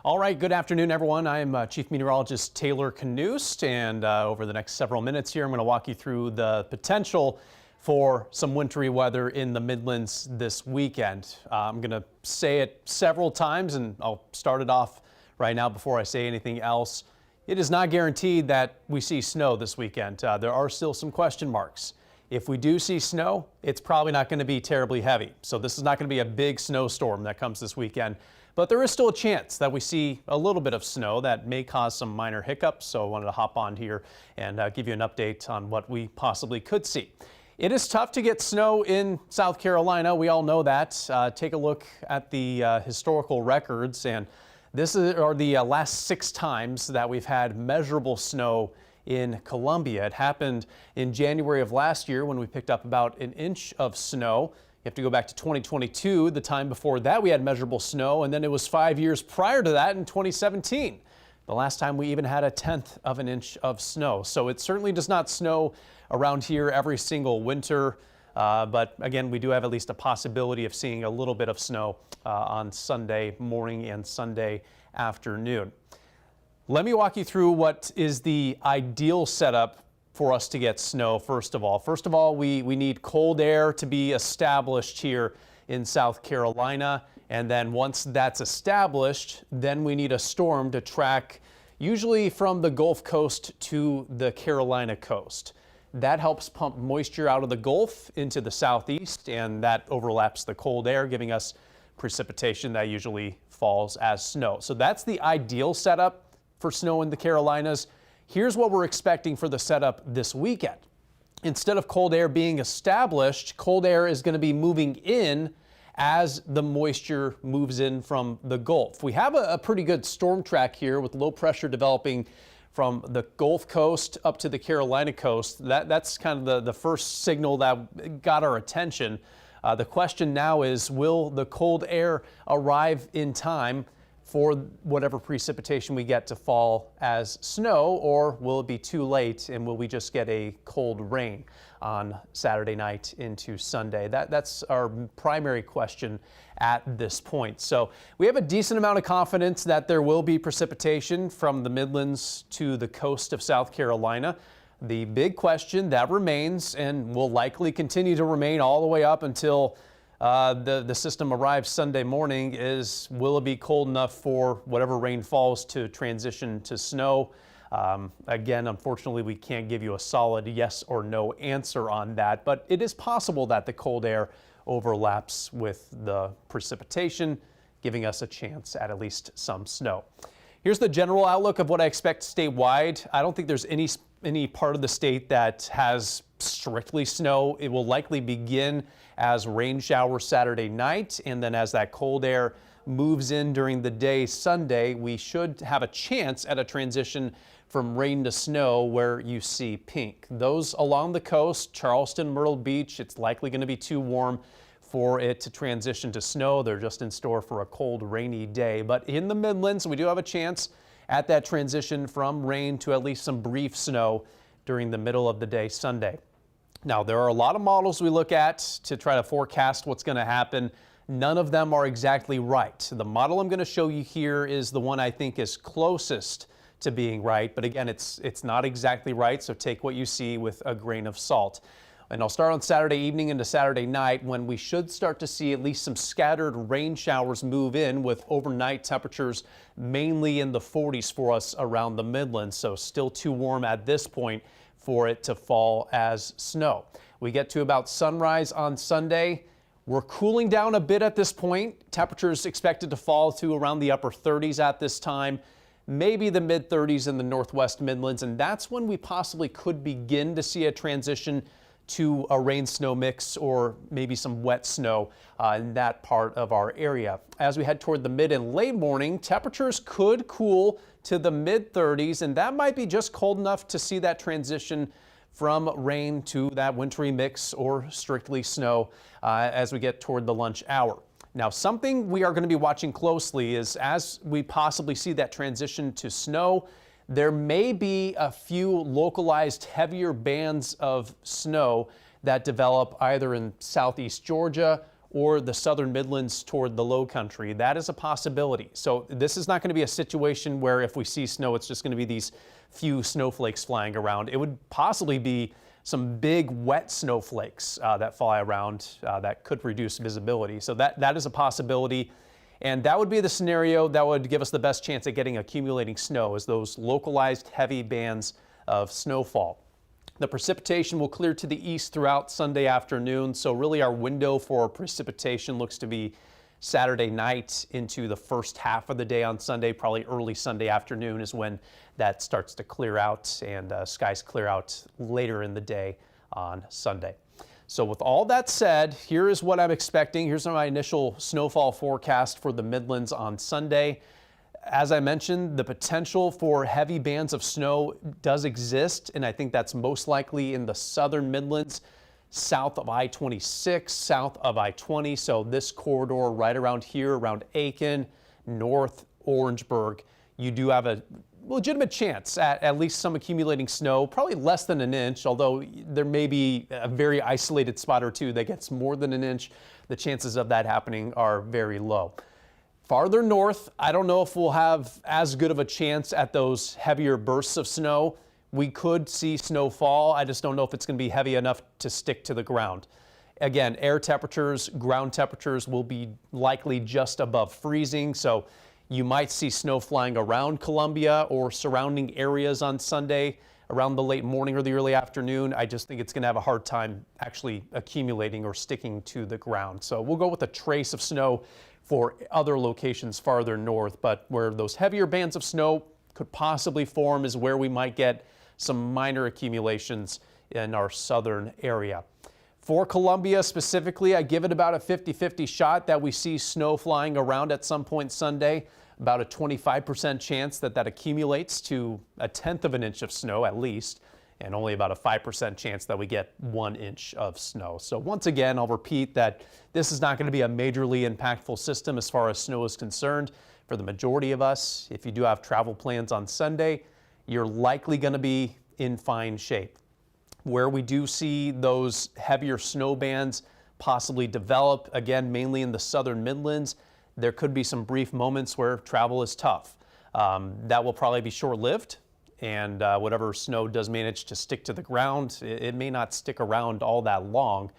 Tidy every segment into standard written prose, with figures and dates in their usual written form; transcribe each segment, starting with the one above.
All right, good afternoon, everyone. I'm Chief Meteorologist Taylor Kanost, and over the next several minutes here, I'm going to walk you through the potential for some wintry weather in the Midlands this weekend. I'm going to say it several times, and I'll start it off right now before I say anything else. It is not guaranteed that we see snow this weekend. There are still some question marks. If we do see snow, it's probably not going to be terribly heavy. So this is not going to be a big snowstorm that comes this weekend. But there is still a chance that we see a little bit of snow that may cause some minor hiccups. So I wanted to hop on here and give you an update on what we possibly could see. It is tough to get snow in South Carolina. We all know that. Take a look at the historical records. And this are the last 6 times that we've had measurable snow in Columbia. It happened in January of last year when we picked up about an inch of snow. You have to go back to 2022. The time before that we had measurable snow, and then it was 5 years prior to that in 2017. The last time we even had 1/10 of an inch of snow. So it certainly does not snow around here every single winter. But again, we do have at least a possibility of seeing a little bit of snow on Sunday morning and Sunday afternoon. Let me walk you through what is the ideal setup for us to get snow. First of all, we need cold air to be established here in South Carolina. And then once that's established, then we need a storm to track usually from the Gulf Coast to the Carolina coast. That helps pump moisture out of the Gulf into the southeast, and that overlaps the cold air, giving us precipitation that usually falls as snow. So that's the ideal setup for snow in the Carolinas. Here's what we're expecting for the setup this weekend. Instead of cold air being established, cold air is going to be moving in as the moisture moves in from the Gulf. We have a pretty good storm track here with low pressure developing from the Gulf Coast up to the Carolina coast. That's kind of the first signal that got our attention. The question now is, will the cold air arrive in time for whatever precipitation we get to fall as snow, or will it be too late and will we just get a cold rain on Saturday night into Sunday? That's our primary question at this point. So we have a decent amount of confidence that there will be precipitation from the Midlands to the coast of South Carolina. The big question that remains, and will likely continue to remain all the way up until the system arrives Sunday morning, is will it be cold enough for whatever rain falls to transition to snow? Again, unfortunately, we can't give you a solid yes or no answer on that, but it is possible that the cold air overlaps with the precipitation, giving us a chance at least some snow. Here's the general outlook of what I expect statewide. I don't think there's any part of the state that has strictly snow. It will likely begin as rain showers Saturday night, and then as that cold air moves in during the day Sunday, we should have a chance at a transition from rain to snow where you see pink. Those along the coast, Charleston, Myrtle Beach, it's likely going to be too warm for it to transition to snow. They're just in store for a cold, rainy day. But in the Midlands, we do have a chance at that transition from rain to at least some brief snow during the middle of the day Sunday. Now, there are a lot of models we look at to try to forecast what's going to happen. None of them are exactly right. The model I'm going to show you here is the one I think is closest to being right. But again, it's not exactly right, so take what you see with a grain of salt. And I'll start on Saturday evening into Saturday night, when we should start to see at least some scattered rain showers move in, with overnight temperatures mainly in the 40s for us around the Midlands. So still too warm at this point for it to fall as snow. We get to about sunrise on Sunday. We're cooling down a bit at this point. Temperatures expected to fall to around the upper 30s at this time, maybe the mid 30s in the northwest Midlands. And that's when we possibly could begin to see a transition to a rain-snow mix, or maybe some wet snow in that part of our area. As we head toward the mid and late morning, temperatures could cool to the mid 30s, and that might be just cold enough to see that transition from rain to that wintry mix or strictly snow as we get toward the lunch hour. Now, something we are going to be watching closely is, as we possibly see that transition to snow, there may be a few localized heavier bands of snow that develop either in southeast Georgia or the southern Midlands toward the low country. That is a possibility. So this is not going to be a situation where if we see snow, it's just going to be these few snowflakes flying around. It would possibly be some big wet snowflakes that fly around that could reduce visibility. So that is a possibility. And that would be the scenario that would give us the best chance at getting accumulating snow, is those localized heavy bands of snowfall. The precipitation will clear to the east throughout Sunday afternoon, so really our window for precipitation looks to be Saturday night into the first half of the day on Sunday. Probably early Sunday afternoon is when that starts to clear out, and skies clear out later in the day on Sunday. So with all that said, here is what I'm expecting. Here's my initial snowfall forecast for the Midlands on Sunday. As I mentioned, the potential for heavy bands of snow does exist, and I think that's most likely in the southern Midlands, south of I-26, south of I-20. So this corridor right around here, around Aiken, north Orangeburg, you do have a legitimate chance at least some accumulating snow, probably less than an inch, although there may be a very isolated spot or two that gets more than an inch. The chances of that happening are very low. Farther north, I don't know if we'll have as good of a chance at those heavier bursts of snow. We could see snowfall. I just don't know if it's going to be heavy enough to stick to the ground. Again, air temperatures, ground temperatures will be likely just above freezing, so you might see snow flying around Columbia or surrounding areas on Sunday around the late morning or the early afternoon. I just think it's going to have a hard time actually accumulating or sticking to the ground. So we'll go with a trace of snow for other locations farther north, but where those heavier bands of snow could possibly form is where we might get some minor accumulations in our southern area. For Columbia specifically, I give it about a 50-50 shot that we see snow flying around at some point Sunday. About a 25% chance that accumulates to 1/10 of an inch of snow at least, and only about a 5% chance that we get 1 inch of snow. So once again, I'll repeat that this is not going to be a majorly impactful system as far as snow is concerned. For the majority of us, if you do have travel plans on Sunday, you're likely going to be in fine shape. Where we do see those heavier snow bands possibly develop, again, mainly in the southern Midlands, there could be some brief moments where travel is tough. That will probably be short-lived, and whatever snow does manage to stick to the ground, it may not stick around all that long.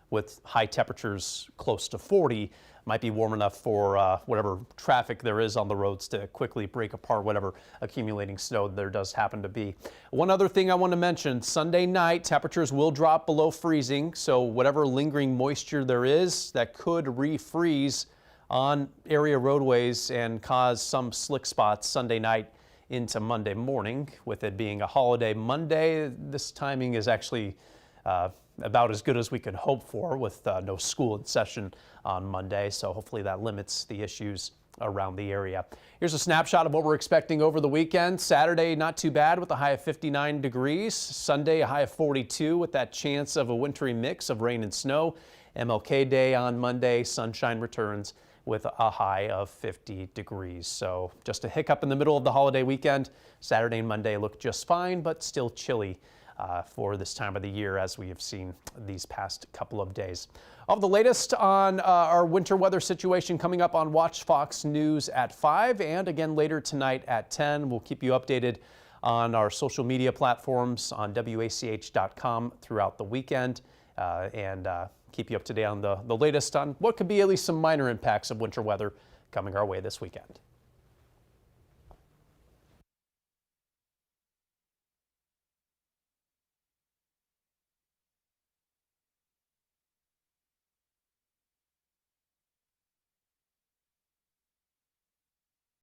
With high temperatures close to 40, might be warm enough for whatever traffic there is on the roads to quickly break apart whatever accumulating snow there does happen to be. One other thing I want to mention, Sunday night temperatures will drop below freezing, so whatever lingering moisture there is that could refreeze on area roadways and cause some slick spots Sunday night into Monday morning. With it being a holiday Monday, this timing is actually about as good as we could hope for, with no school in session on Monday, so hopefully that limits the issues around the area. Here's a snapshot of what we're expecting over the weekend. Saturday, not too bad with a high of 59 degrees. Sunday, a high of 42 with that chance of a wintry mix of rain and snow. MLK Day on Monday, sunshine returns with a high of 50 degrees. So just a hiccup in the middle of the holiday weekend. Saturday and Monday look just fine, but still chilly for this time of the year, as we have seen these past couple of days. All the latest on our winter weather situation coming up on Watch Fox News at 5, and again later tonight at 10. We'll keep you updated on our social media platforms on WACH.com throughout the weekend, and keep you up to date on the latest on what could be at least some minor impacts of winter weather coming our way this weekend.